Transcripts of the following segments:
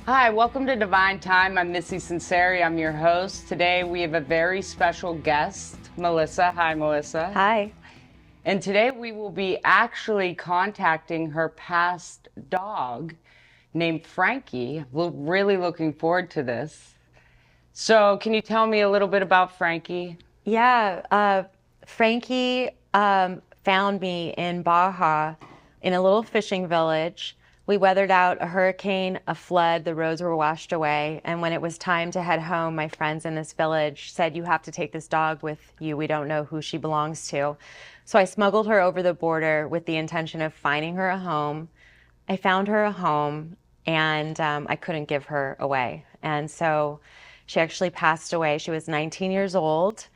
Hi, welcome to Divine Time. I'm Missy Sunseri. I'm your host. Today we have a very special guest, Melissa. Hi, Melissa. Hi. And today we will be actually contacting her past dog named Frankie. We're really looking forward to this. So can you tell me a little bit about Frankie? Yeah, Frankie found me in Baja in a little fishing village. We weathered out a hurricane, a flood, the roads were washed away. And when it was time to head home, my friends in this village said, "You have to take this dog with you. We don't know who she belongs to." So I smuggled her over the border with the intention of finding her a home. I found her a home, and I couldn't give her away. And so she actually passed away. She was 19 years old,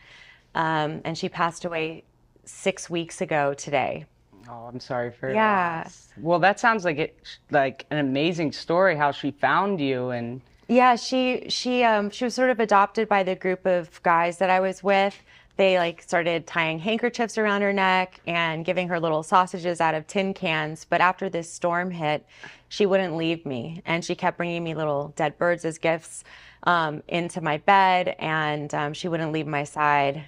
and she passed away 6 weeks ago today. Oh, I'm sorry for your Yeah. loss. Well, that sounds like an amazing story how she found you and Yeah, she was sort of adopted by the group of guys that I was with. They started tying handkerchiefs around her neck and giving her little sausages out of tin cans. But after this storm hit, she wouldn't leave me, and she kept bringing me little dead birds as gifts into my bed, and she wouldn't leave my side.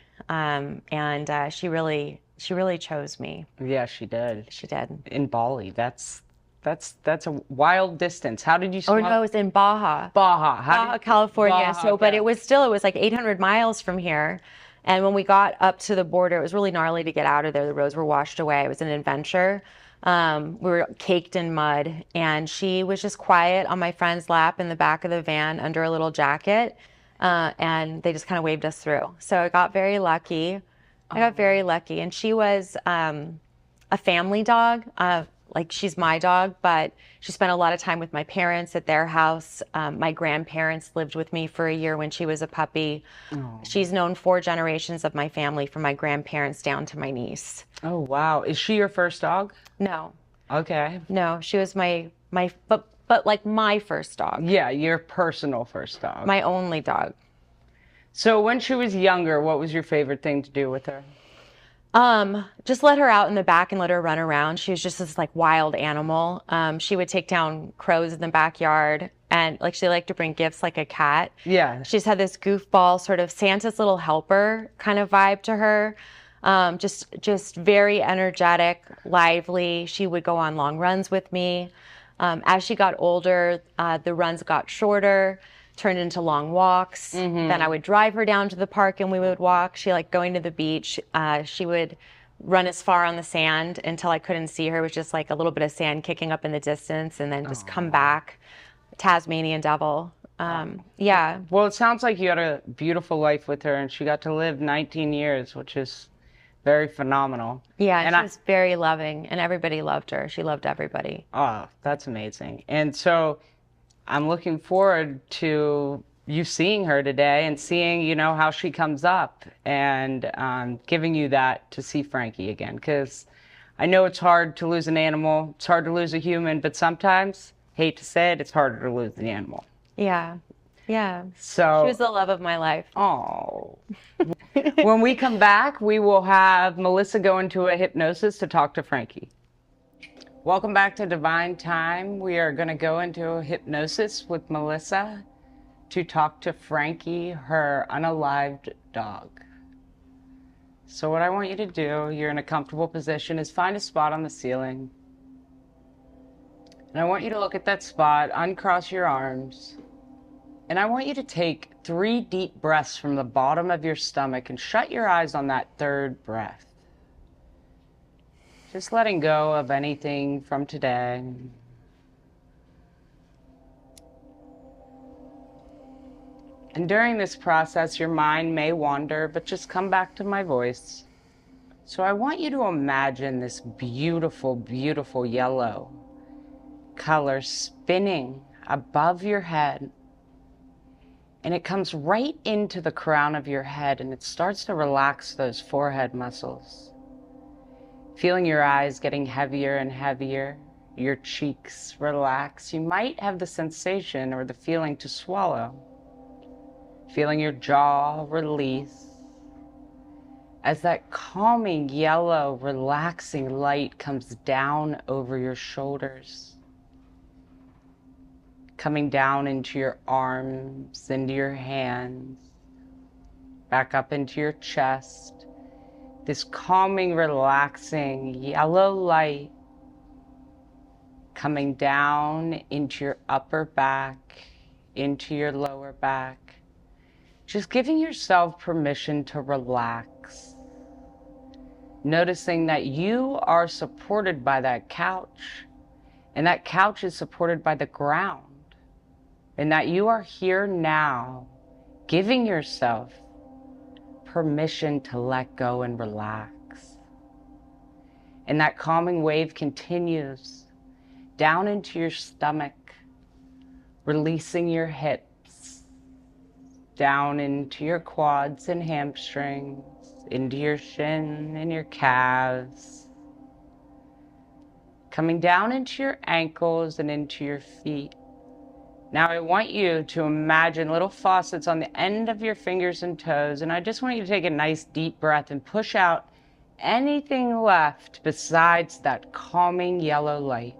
She really chose me. yeah, she did. She did. In Bali. That's a wild distance. How did you Oh no, it was in Baja. Baja. Baja, California. Baja, But it was like 800 miles from here. And when we got up to the border, it was really gnarly to get out of there. The roads were washed away. It was an adventure. We were caked in mud, and she was just quiet on my friend's lap in the back of the van under a little jacket. And they just kind of waved us through. So I got very lucky. And she was a family dog. She's my dog, but she spent a lot of time with my parents at their house. My grandparents lived with me for a year when she was a puppy. Oh. She's known 4 generations of my family, from my grandparents down to my niece. Oh, wow. Is she your first dog? No, Okay. no, she was my first dog, Yeah, your personal first dog. my only dog. So when she was younger, what was your favorite thing to do with her? Just let her out in the back and let her run around. She was just this wild animal. She would take down crows in the backyard, and she liked to bring gifts like a cat. Yeah. She's had this goofball sort of Santa's little helper kind of vibe to her. Just very energetic, lively. She would go on long runs with me. As she got older, the runs got shorter, turned into long walks. Mm-hmm. Then I would drive her down to the park and we would walk. She liked going to the beach. She would run as far on the sand until I couldn't see her. It was just like a little bit of sand kicking up in the distance, and then just come back. Tasmanian devil. Yeah. Well, it sounds like you had a beautiful life with her, and she got to live 19 years, which is very phenomenal. Yeah, And she was very loving, and everybody loved her. She loved everybody. Oh, that's amazing. And so I'm looking forward to you seeing her today and seeing, how she comes up, and giving you that to see Frankie again. Because I know it's hard to lose an animal. It's hard to lose a human, but sometimes, hate to say it, it's harder to lose the animal. Yeah. Yeah. So She was the love of my life. oh. When we come back, we will have Melissa go into a hypnosis to talk to Frankie. Welcome back to Divine Time. We are going to go into a hypnosis with Melissa to talk to Frankie, her unalived dog. So what I want you to do, you're in a comfortable position, is find a spot on the ceiling. And I want you to look at that spot, uncross your arms. And I want you to take 3 deep breaths from the bottom of your stomach and shut your eyes on that 3rd breath. Just letting go of anything from today. And during this process, your mind may wander, but just come back to my voice. So I want you to imagine this beautiful, beautiful yellow color spinning above your head. And it comes right into the crown of your head, and it starts to relax those forehead muscles. Feeling your eyes getting heavier and heavier, your cheeks relax. You might have the sensation or the feeling to swallow. Feeling your jaw release. As that calming yellow, relaxing light comes down over your shoulders. coming down into your arms, into your hands, back up into your chest. This calming, relaxing yellow light coming down into your upper back, into your lower back. Just giving yourself permission to relax. Noticing that you are supported by that couch, and that couch is supported by the ground, and that you are here now, giving yourself permission to let go and relax. And that calming wave continues down into your stomach, releasing your hips, down into your quads and hamstrings, into your shin and your calves, coming down into your ankles and into your feet. Now I want you to imagine little faucets on the end of your fingers and toes, and I just want you to take a nice deep breath and push out anything left besides that calming yellow light.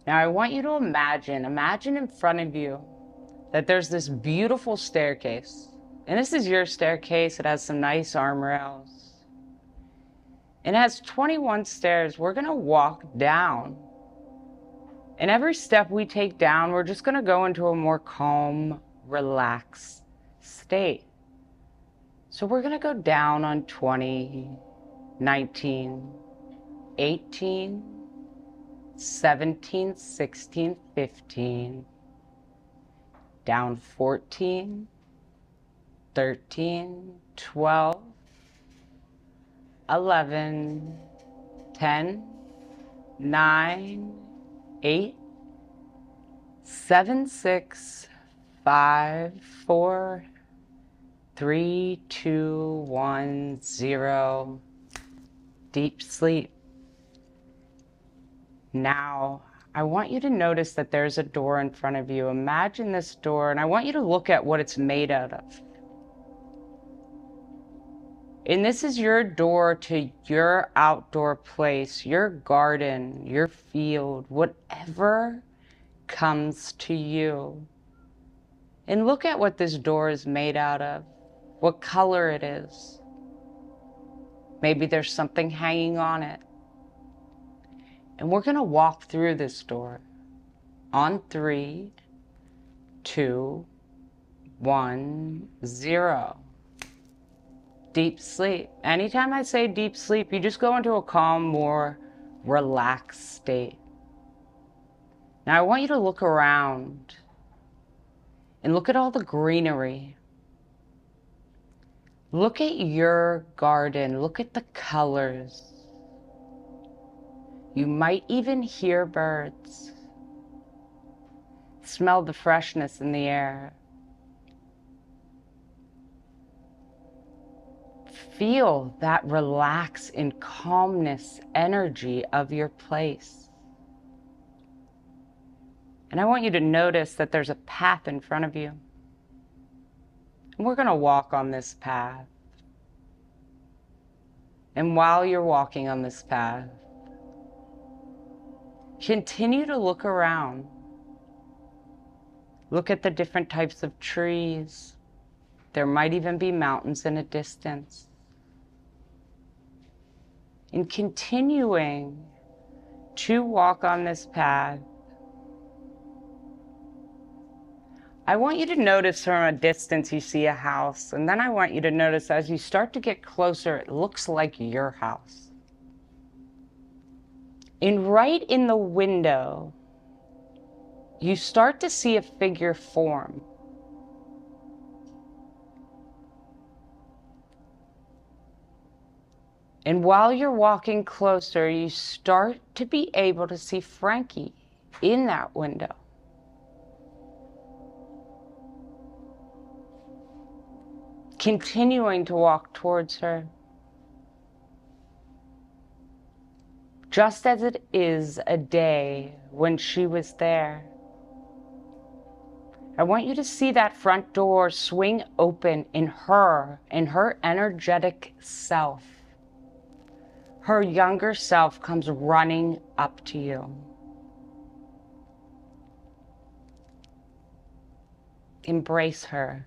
Now I want you to imagine in front of you that there's this beautiful staircase. And this is your staircase. It has some nice armrails. It has 21 stairs. We're gonna walk down. And every step we take down, we're just gonna go into a more calm, relaxed state. So we're gonna go down on 20, 19, 18, 17, 16, 15, down 14, 13, 12, 11, 10, 9, 8, 7, 6, 5, 4, 3, 2, 1, 0. Deep sleep. Now, I want you to notice that there's a door in front of you. Imagine this door, and I want you to look at what it's made out of. And this is your door to your outdoor place, your garden, your field, whatever comes to you. And look at what this door is made out of, what color it is. Maybe there's something hanging on it. And we're gonna walk through this door on 3, 2, 1, 0. Deep sleep. Anytime I say deep sleep, you just go into a calm, more relaxed state. Now I want you to look around and look at all the greenery. Look at your garden. Look at the colors. You might even hear birds. Smell the freshness in the air. Feel that relax and calmness energy of your place. And I want you to notice that there's a path in front of you. And we're going to walk on this path. And while you're walking on this path, continue to look around. Look at the different types of trees. There might even be mountains in a distance. And continuing to walk on this path, I want you to notice from a distance you see a house, and then I want you to notice as you start to get closer, it looks like your house. And right in the window, you start to see a figure form. And while you're walking closer, you start to be able to see Frankie in that window. Continuing to walk towards her. Just as it is a day when she was there. I want you to see that front door swing open in her energetic self. her younger self comes running up to you. Embrace her.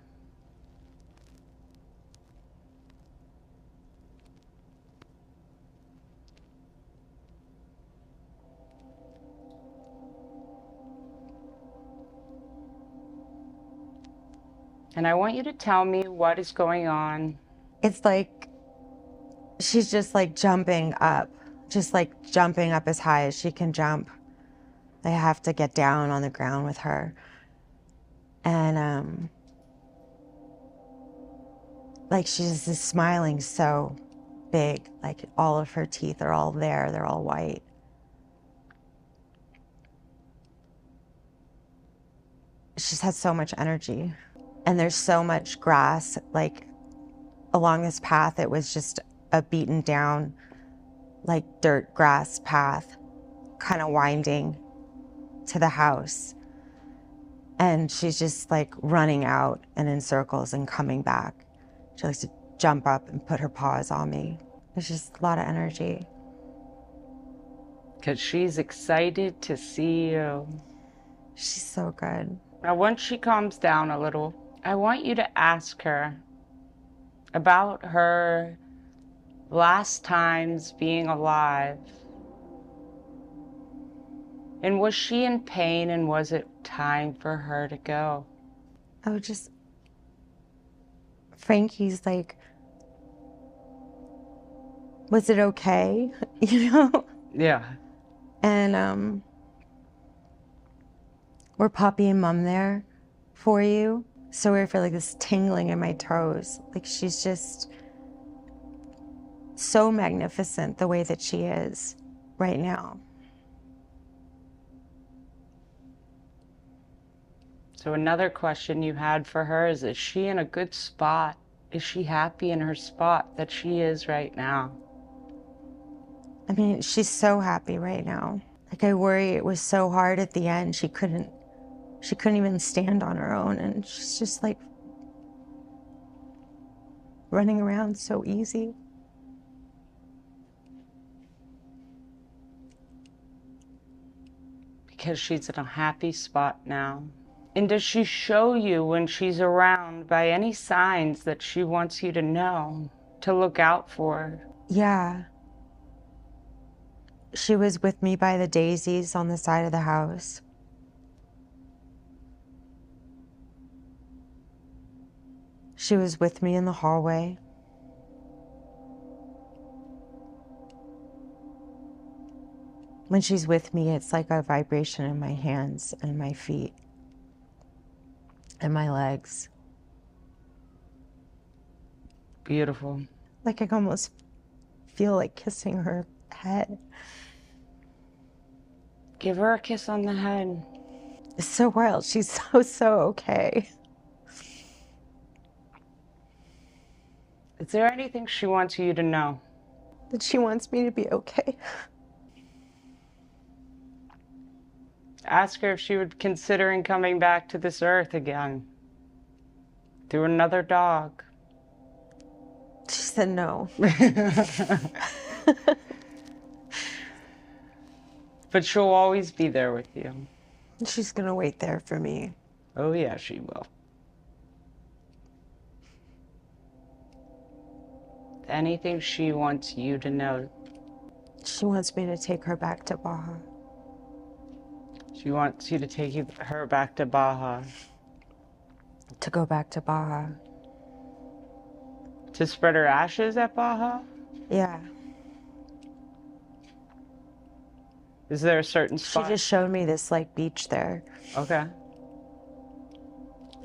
And I want you to tell me what is going on. It's like she's just like jumping up, just like jumping up as high as she can jump. I have to get down on the ground with her. And like she's just smiling so big, like all of her teeth are all there, they're all white. She just has so much energy. And there's so much grass, like along this path, it was just a beaten down, like dirt grass path, kind of winding to the house. And she's just like running out and in circles and coming back. She likes to jump up and put her paws on me. There's just a lot of energy. Because she's excited to see you. She's so good. Now, once she calms down a little, I want you to ask her about her last times being alive. And was she in pain, and was it time for her to go? I would just, Frankie's like, was it okay? You know? Yeah. And were Poppy and Mom there for you? So I feel like this tingling in my toes. Like she's just so magnificent the way that she is right now. So another question you had for her is she in a good spot? Is she happy in her spot that she is right now? I mean, she's so happy right now. Like I worry it was so hard at the end. She couldn't even stand on her own, and she's just like running around so easy. Because she's in a happy spot now. And does she show you when she's around by any signs that she wants you to know, to look out for? Yeah. She was with me by the daisies on the side of the house. She was with me in the hallway. When she's with me, it's like a vibration in my hands and my feet and my legs. Beautiful. Like I can almost feel like kissing her head. Give her a kiss on the head. It's so wild. She's so okay. Is there anything she wants you to know? That she wants me to be okay. Ask her if she would considering coming back to this earth again. Through another dog. She said no. But she'll always be there with you. She's gonna wait there for me. Oh yeah, she will. Anything she wants you to know. She wants me to take her back to Baja. She wants you to take her back to Baja. To go back to Baja. To spread her ashes at Baja? Yeah. Is there a certain spot? She just showed me this like beach there. Okay.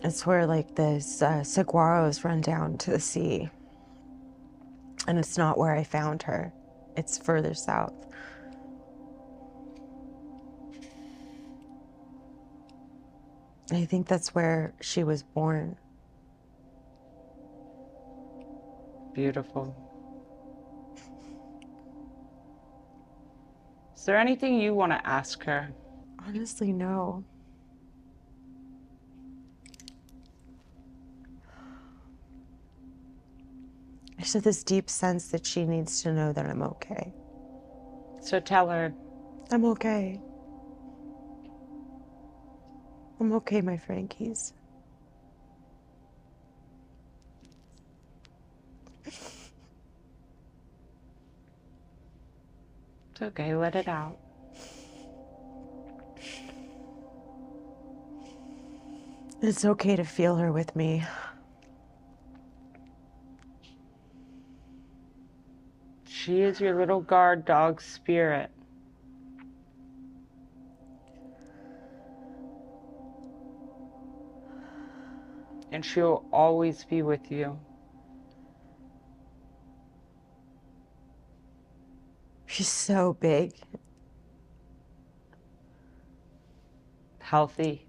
It's where like the saguaros run down to the sea. And it's not where I found her. It's further south. I think that's where she was born. Beautiful. Is there anything you want to ask her? Honestly, no. I just have this deep sense that she needs to know that I'm okay. So tell her. I'm okay. I'm okay, my Frankies. It's okay, let it out. It's okay to feel her with me. She is your little guard dog spirit. And she'll always be with you. She's so big. Healthy.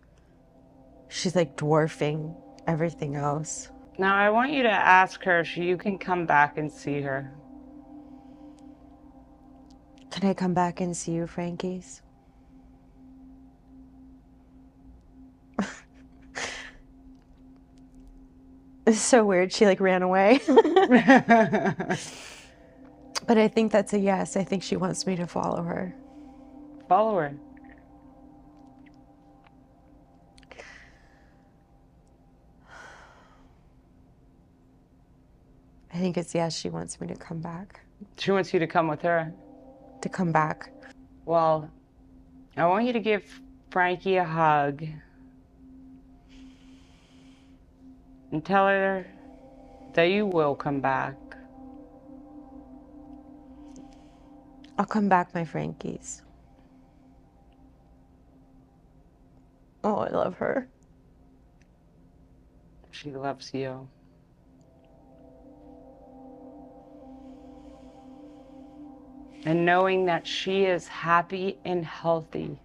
She's like dwarfing everything else. Now I want you to ask her if you can come back and see her. Can I come back and see you, Frankies? It's so weird. She like ran away. But I think that's a yes. I think she wants me to follow her. Follow her. I think it's yes. She wants me to come back. She wants you to come with her. To come back. Well, I want you to give Frankie a hug and tell her that you will come back. I'll come back, my Frankies. Oh, I love her. She loves you. And knowing that she is happy and healthy.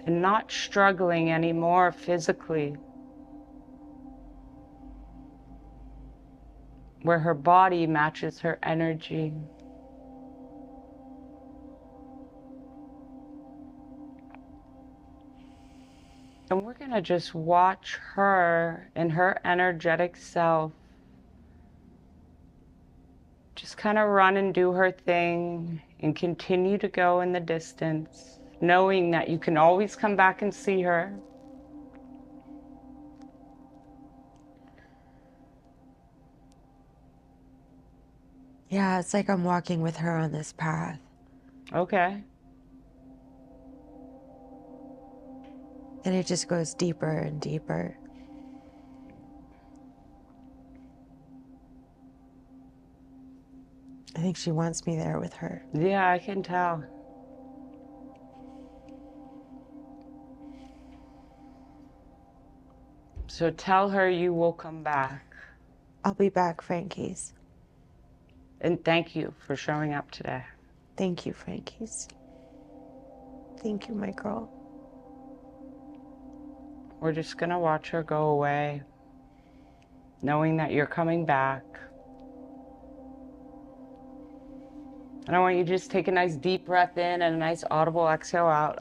And not struggling anymore physically. Where her body matches her energy. And we're going to just watch her and her energetic self just kind of run and do her thing and continue to go in the distance, knowing that you can always come back and see her. Yeah, it's like I'm walking with her on this path. Okay. And it just goes deeper and deeper. I think she wants me there with her. Yeah, I can tell. So tell her you will come back. I'll be back, Frankies. And thank you for showing up today. Thank you, Frankies. Thank you, my girl. We're just going to watch her go away, knowing that you're coming back. And I want you to just take a nice deep breath in and a nice audible exhale out.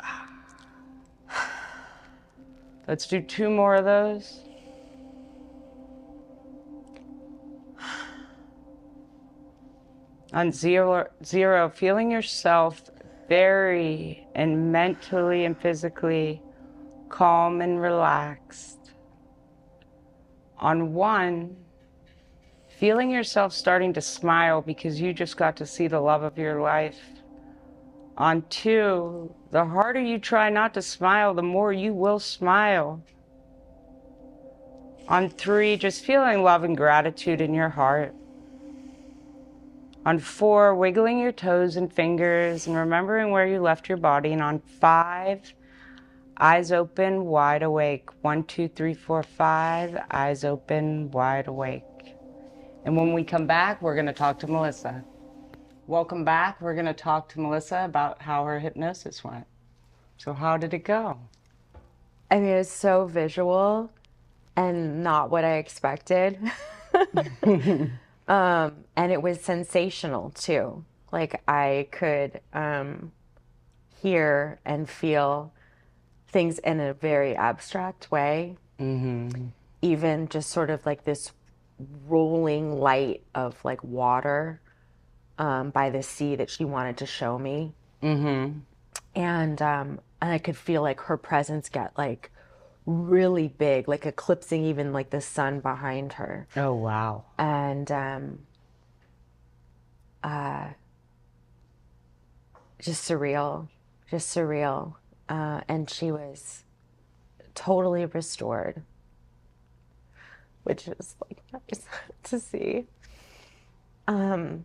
Let's do 2 more of those. On zero, feeling yourself very and mentally and physically calm and relaxed. On 1, feeling yourself starting to smile because you just got to see the love of your life. On 2, the harder you try not to smile, the more you will smile. On 3, just feeling love and gratitude in your heart. On 4, wiggling your toes and fingers and remembering where you left your body. And on 5, eyes open, wide awake. 1, 2, 3, 4, 5, eyes open, wide awake. And when we come back, we're going to talk to Melissa. Welcome back. We're going to talk to Melissa about how her hypnosis went. So how did it go? I mean, it's so visual and not what I expected. And it was sensational too. Like I could hear and feel things in a very abstract way. Even just sort of like this rolling light of like water by the sea that she wanted to show me. Mm-hmm. And I could feel like her presence get like really big, like eclipsing even like the sun behind her. Oh, wow. And just surreal, just surreal. And she was totally restored, which is like nice to see. And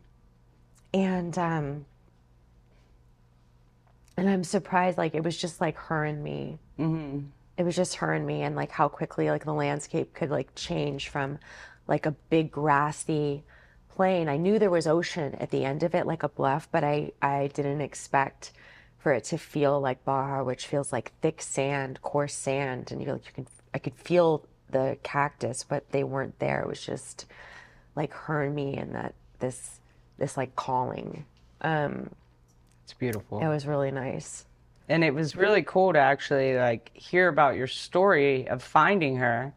I'm surprised, like it was just like her and me. Mm-hmm. It was just her and me, and like how quickly like the landscape could like change from like a big grassy plain. I knew there was ocean at the end of it, like a bluff, but I didn't expect for it to feel like Baja, which feels like thick sand, coarse sand, and I could feel the cactus, but they weren't there. It was just like her and me, and that this like calling. It's beautiful. It was really nice. And it was really cool to actually like hear about your story of finding her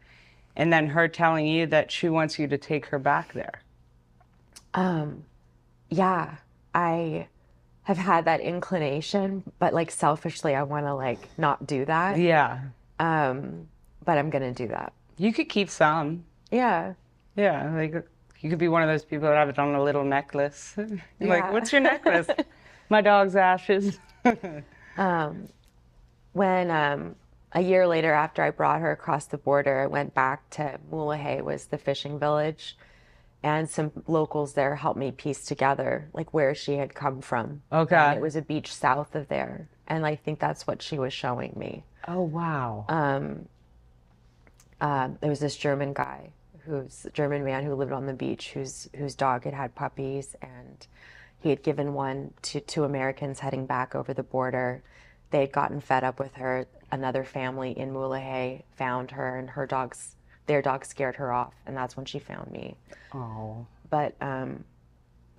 and then her telling you that she wants you to take her back there. Yeah, I have had that inclination, but like selfishly, I want to like not do that. Yeah. But I'm gonna do that. You could keep some. Yeah. Yeah. Like you could be one of those people that have it on a little necklace. You're like, Yeah. what's your necklace? My dog's ashes. When a year later, after I brought her across the border, I went back to Mulegé, was the fishing village, and some locals there helped me piece together like where she had come from. Okay. And it was a beach south of there, and I think that's what she was showing me. Oh, wow. There was this German guy, German man who lived on the beach, whose dog had had puppies, and he had given one to two Americans heading back over the border. They had gotten fed up with her. Another family in Mulegé found her, and their dogs scared her off, and that's when she found me. Oh. But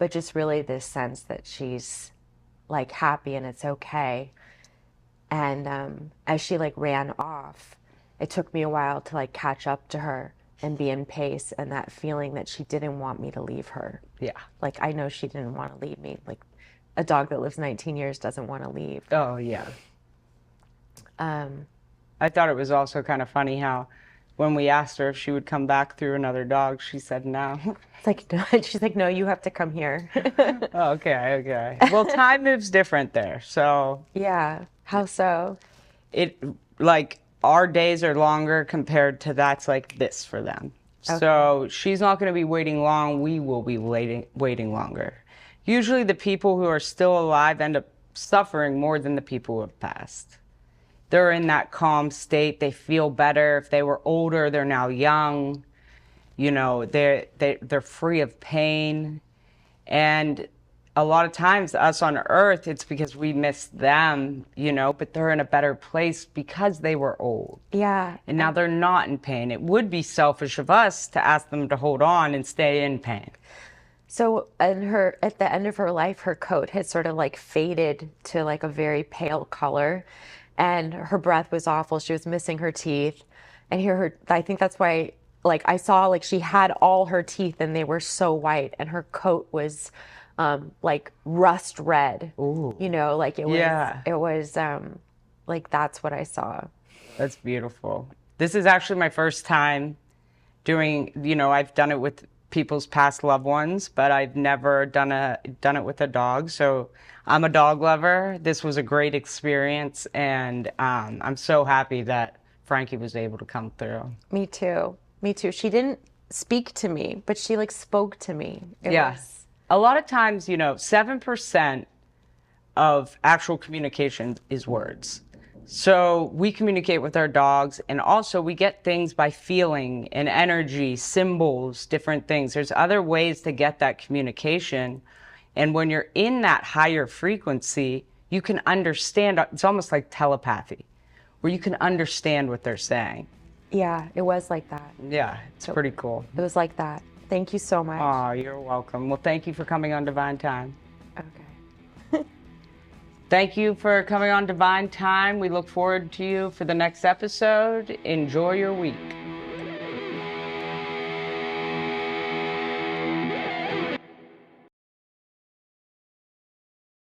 just really this sense that she's like happy and it's okay. And as she like ran off, it took me a while to like catch up to her and be in pace, and that feeling that she didn't want me to leave her. Yeah. Like I know she didn't want to leave me. Like a dog that lives 19 years doesn't want to leave. Oh, yeah. I thought it was also kind of funny how when we asked her if she would come back through another dog, she said no. It's like, no. She's like, no, you have to come here. Oh, okay. Well, time moves different there. So Yeah. How so? it like our days are longer compared to that's like this for them. Okay. So she's not going to be waiting long. We will be waiting longer. Usually the people who are still alive end up suffering more than the people who have passed. They're in that calm state. They feel better. If they were older, they're now young. You know, they're free of pain. And a lot of times us on earth, it's because we miss them, you know, but they're in a better place because they were old. Yeah. And now they're not in pain. It would be selfish of us to ask them to hold on and stay in pain. So at the end of her life, her coat had sort of like faded to like a very pale color, and her breath was awful. She was missing her teeth, and I think that's why, like I saw like she had all her teeth and they were so white, and her coat was like rust red. Ooh. You know, like it was, Yeah. like that's what I saw. That's beautiful. This is actually my first time doing, you know, I've done it with people's past loved ones, but I've never done it with a dog. So I'm a dog lover. This was a great experience, and I'm so happy that Frankie was able to come through. Me too. Me too. She didn't speak to me, but she like spoke to me. Yes. A lot of times, you know, 7% of actual communication is words. So we communicate with our dogs, and also we get things by feeling and energy, symbols, different things. There's other ways to get that communication. And when you're in that higher frequency, you can understand. It's almost like telepathy, where you can understand what they're saying. Yeah, it was like that. Yeah, it's pretty cool. It was like that. Thank you so much. Oh, you're welcome. Well, thank you for coming on Divine Time. Okay. Thank you for coming on Divine Time. We look forward to you for the next episode. Enjoy your week.